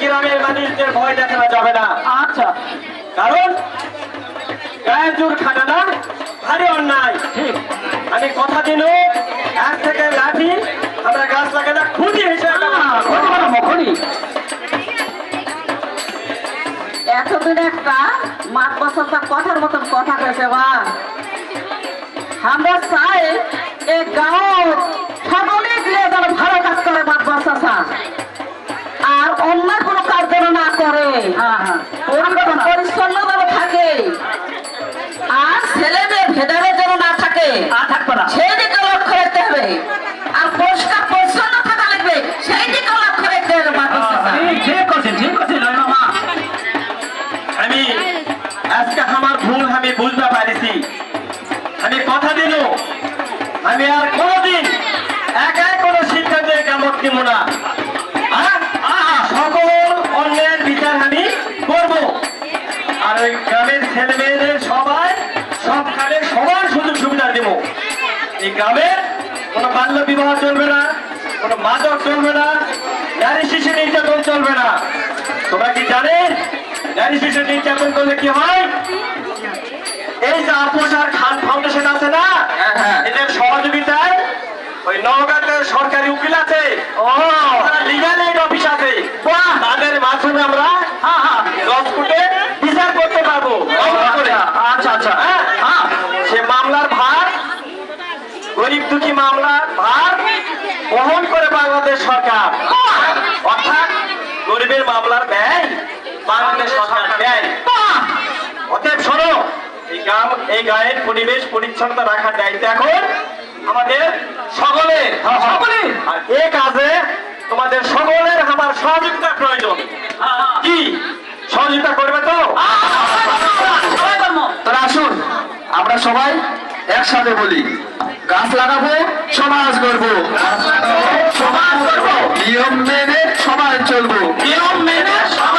গ্রামের মানুষদের ভয় দেখানো যাবে না। আচ্ছা কারণ গায়ের জোর খাটানা ভারী অন্যায়। ঠিক। আমি কথা দিল এক থেকে লাঠি আমরা গাছ লাগালে খুঁজি হিসেবে মখনি এতদিন একটা মাত বছরটা কথার মতন কথা কয়েছে বা আমরা চাই এই গাঁও সকলে গিয়ে যেন ভালো কাজ করে মাত বছর আর অন্য কোনো কাজ যেন না করে পরিচ্ছন্ন যেন থাকে আর ছেলে মেয়ে ভেদাভেদ যেন না থাকে সেই দিকে লক্ষ্য রাখতে হবে আর পরিষ্কার পরিচ্ছন্ন থাকা লাগবে সেই দিকে লক্ষ্য রাখতে হবে মাত বছর। ঠিক আছে মা। আমি আজকে আমার ভুল আমি বুঝতে পারিছি। আমি কথা দিল আমি আর কোনদিন একাই কোনো সিদ্ধান্তের কামত দিব না। সকল অন্যের বিচার আমি করব আর ওই গ্রামের ছেলে মেয়েদের সবাই সবখানে সমান সুযোগ সুবিধা দেব। এই গ্রামে কোনো বাল্য বিবাহ চলবে না, কোনো মাদক চলবে না, নারী শিশু নির্যাতন চলবে না। তোমরা কি জানে নারী শিশু নির্যাতন করলে কি হয়? এই যে আপোষ আর খান ফাউন্ডেশন আছে না, এদের সহযোগিতায় ওই নওগাঁতে সরকারি উকিল আছে, লিগাল এইড অফিস আছে, তাদের মাধ্যমে আমরা লজকোর্টে বিচার করতে পারবো। আচ্ছা আচ্ছা। সে মামলার ভার গরিব দুঃখী মামলার ভার বহন করে বাংলাদেশ সরকার, অর্থাৎ গরিবের মামলার ব্যয় বাংলাদেশ সরকার ব্যয়। অতএব শোনো, এই গায়ের পরিবেশ পরিচ্ছন্নতা রাখার দায়িত্ব এখন আমাদের সকলের। আর এ কাজে তোমাদের সকলের আমার সহযোগিতা প্রয়োজন। কি সহযোগিতা করবে তো? তাহলে আসুন আমরা সবাই একসাথে বলি, গাছ লাগাবো সমাজ করবো, নিয়ম মেনে সমাজ চলবো, নিয়ম মেনে সমাজ